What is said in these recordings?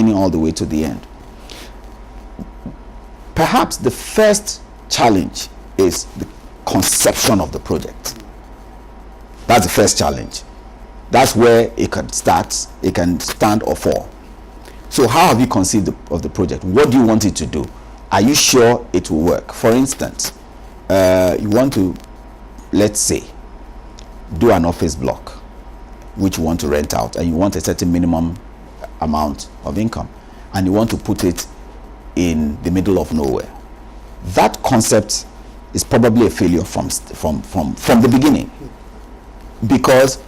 training all the way to the end. Perhaps the first challenge is the conception of the project. That's the first challenge. That's where it can start, it can stand or fall. So how have you conceived of the project? What do you want it to do? Are you sure it will work? For instance, you want to, let's say, do an office block which you want to rent out, and you want a certain minimum amount of income, and you want to put it in the middle of nowhere. That concept is probably a failure from the beginning, because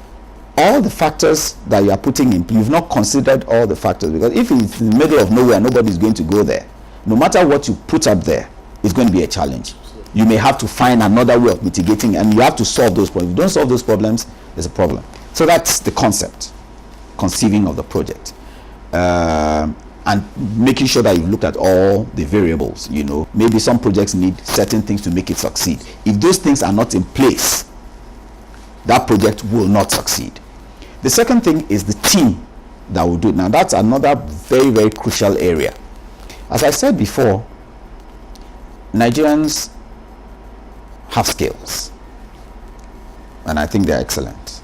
all the factors that you are putting in, you've not considered all the factors. Because if it's in the middle of nowhere, nobody's going to go there. No matter what you put up there, it's going to be a challenge. You may have to find another way of mitigating, and you have to solve those problems. If you don't solve those problems, there's a problem. So that's the concept, conceiving of the project. And making sure that you've looked at all the variables. You know, maybe some projects need certain things to make it succeed. If those things are not in place, that project will not succeed. The second thing is the team that will do it. Now, that's another very, very crucial area. As I said before, Nigerians have skills, and I think they're excellent.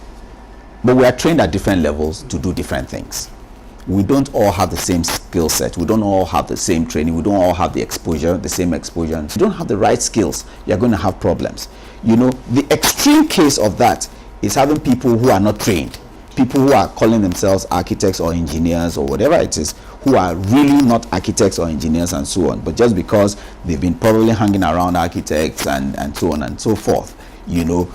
But we are trained at different levels to do different things. We don't all have the same skill set. We don't all have the same training. We don't all have the exposure, the same exposure. If you don't have the right skills, you're going to have problems. You know, the extreme case of that is having people who are not trained, people who are calling themselves architects or engineers or whatever it is, who are really not architects or engineers and so on, but just because they've been probably hanging around architects and so on and so forth, you know,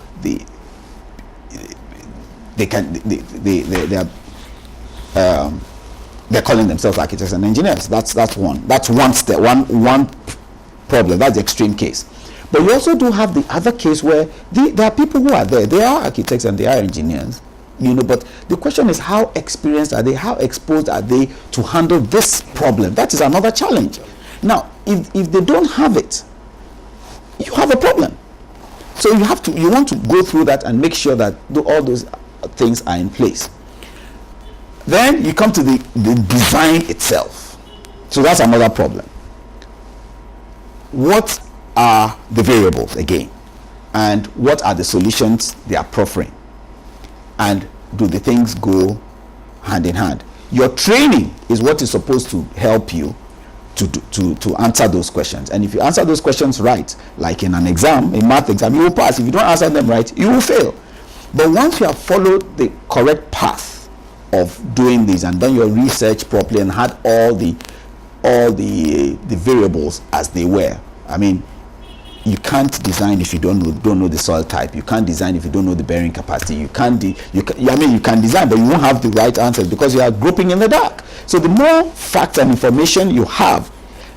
they're calling themselves architects and engineers. That's one step, one problem. That's the extreme case. But you also do have the other case where there are people who are there. They are architects and they are engineers, you know. But the question is, how experienced are they? How exposed are they to handle this problem? That is another challenge. Now, if they don't have it, you have a problem. So you want to go through that and make sure that all those things are in place. Then you come to the design itself. So that's another problem. What are the variables again? And what are the solutions they are proffering? And do the things go hand in hand? Your training is what is supposed to help you to answer those questions. And if you answer those questions right, like in an exam, a math exam, you will pass. If you don't answer them right, you will fail. But once you have followed the correct path of doing this and done your research properly and had all the variables as they were, I mean, you can't design if you don't know the soil type. You can't design if you don't know the bearing capacity. You can design, but you won't have the right answers because you are groping in the dark. So the more facts and information you have,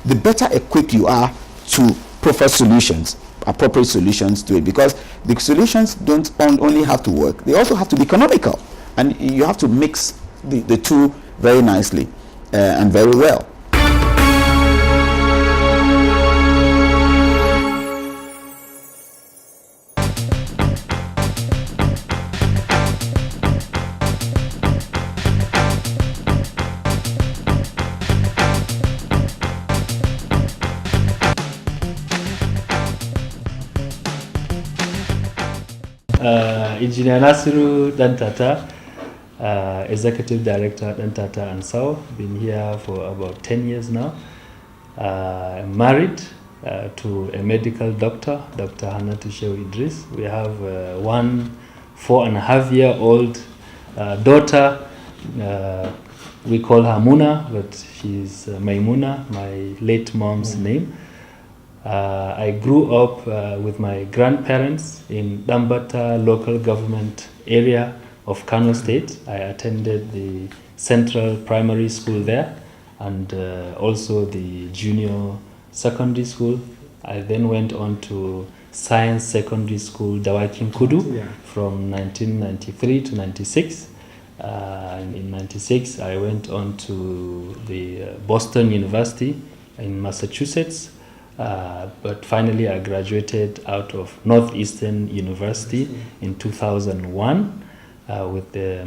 the better equipped you are to proffer solutions, appropriate solutions to it, because the solutions don't only have to work, they also have to be economical, and you have to mix the two very nicely and very well. Engineer Nasiru Dantata, Executive Director at Dantata and Sawoe. Been here for about 10 years now. I'm married to a medical doctor, Dr. Hannatu Shehu Idris. We have one 4.5-year-old daughter. We call her Muna, but she's Maimuna, my late mom's name. I grew up with my grandparents in Dantata local government area of Kano State. I attended the Central Primary School there and also the Junior Secondary School. I then went on to Science Secondary School, Dawakin Kudu, from 1993 to 96. And in 96, I went on to the Boston University in Massachusetts. But finally, I graduated out of Northeastern University in 2001 with the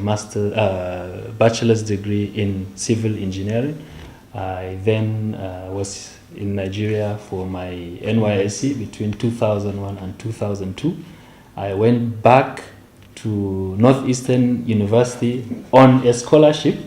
bachelor's degree in civil engineering. I then was in Nigeria for my NYSC between 2001 and 2002. I went back to Northeastern University on a scholarship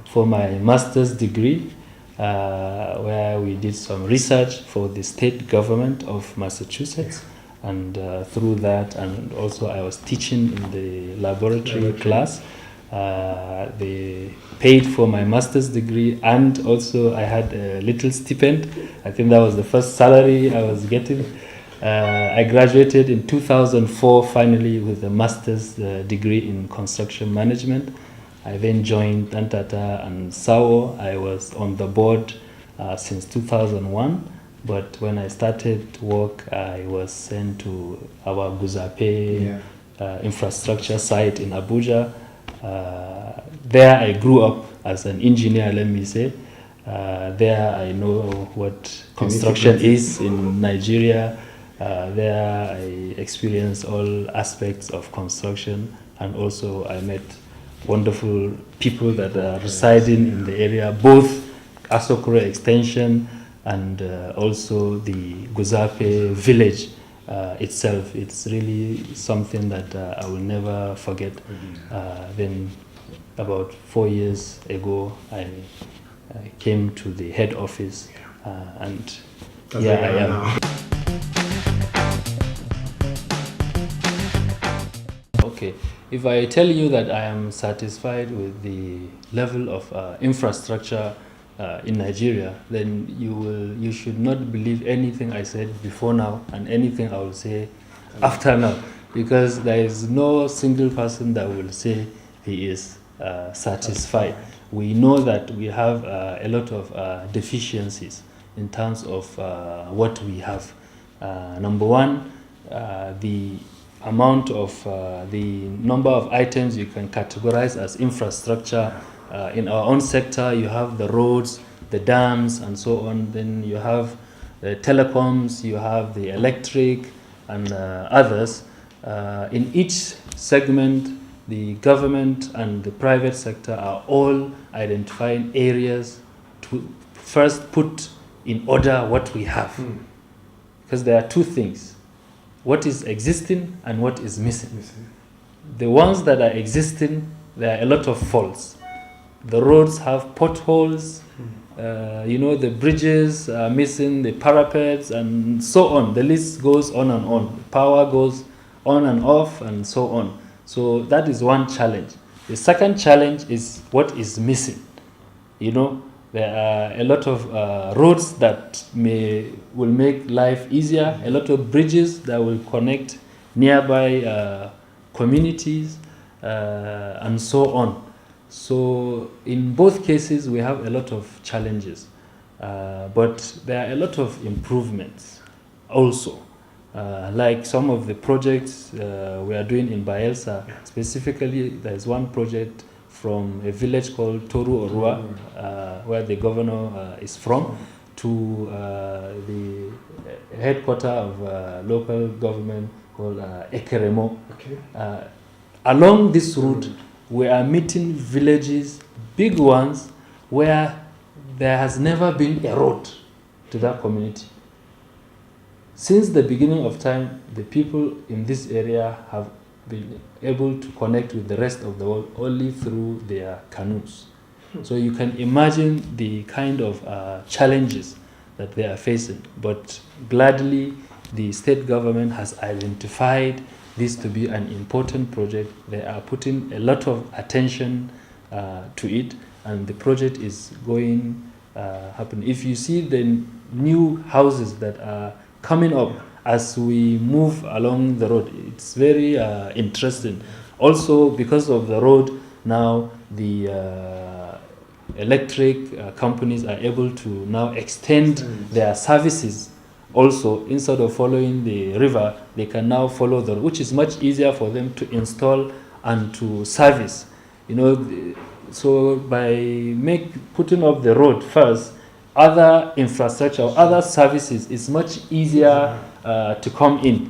for my master's degree, where we did some research for the state government of Massachusetts. And through that, and also I was teaching in the laboratory class. They paid for my master's degree, and also I had a little stipend. I think that was the first salary I was getting. I graduated in 2004 finally with a master's degree in construction management. I then joined Dantata and Sawoe. I was on the board since 2001, but when I started work, I was sent to our Guzape infrastructure site in Abuja. There I grew up as an engineer, let me say. There I know what construction is in Nigeria. There I experienced all aspects of construction, and also I met wonderful people that are residing in the area, both Asokoro Extension and also the Guzape village itself. It's really something that I will never forget. Then about 4 years ago, I came to the head office, and here I am. Okay, if I tell you that I am satisfied with the level of infrastructure in Nigeria, then you should not believe anything I said before now and anything I will say after now, because there is no single person that will say he is satisfied. We know that we have a lot of deficiencies in terms of what we have. Number one, the amount of the number of items you can categorize as infrastructure. In our own sector, you have the roads, the dams, and so on. Then you have the telecoms, you have the electric, and others. In each segment, the government and the private sector are all identifying areas to first put in order what we have. Because there are two things: what is existing and what is missing. The ones that are existing, there are a lot of faults. The roads have potholes, the bridges are missing, the parapets, and so on. The list goes on and on. Power goes on and off, and so on. So that is one challenge. The second challenge is what is missing. There are a lot of roads that will make life easier, a lot of bridges that will connect nearby communities, and so on. So in both cases, we have a lot of challenges, but there are a lot of improvements also. Like some of the projects we are doing in Bayelsa, specifically, there is one project from a village called Toru Orua, where the governor is from, to the headquarters of local government called Ekeremo. Along this route, we are meeting villages, big ones, where there has never been a road to that community. Since the beginning of time, the people in this area have been able to connect with the rest of the world only through their canoes. So you can imagine the kind of challenges that they are facing. But gladly, the state government has identified this to be an important project. They are putting a lot of attention to it, and the project is going happen. If you see the new houses that are coming up as we move along the road, it's very interesting. Also, because of the road, now the electric companies are able to now extend their services. Also, instead of following the river, they can now follow the road, which is much easier for them to install and to service. So by putting up the road first, other infrastructure, other services is much easier to come in.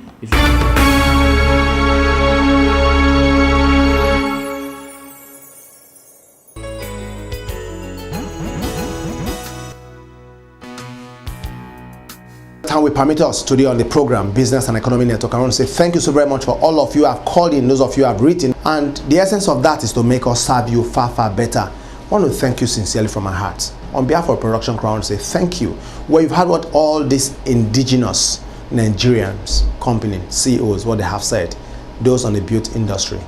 time we permit us today on the program Business and Economy Network. I want to say thank you so very much for all of you who have called in, those of you who have written, and the essence of that is to make us serve you far, far better. I want to thank you sincerely from my heart. On behalf of Production Crew, I want to say thank you. Where you've heard what all these indigenous Nigerians, company CEOs, what they have said, those on the built industry.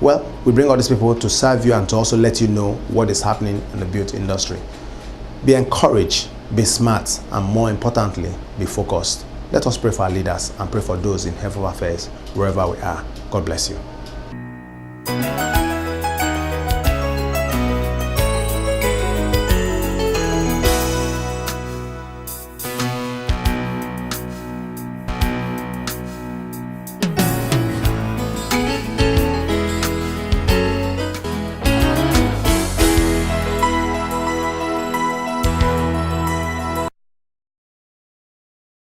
Well, we bring all these people to serve you and to also let you know what is happening in the built industry. Be encouraged, be smart, and more importantly, be focused. Let us pray for our leaders and pray for those in health affairs wherever we are. God bless you.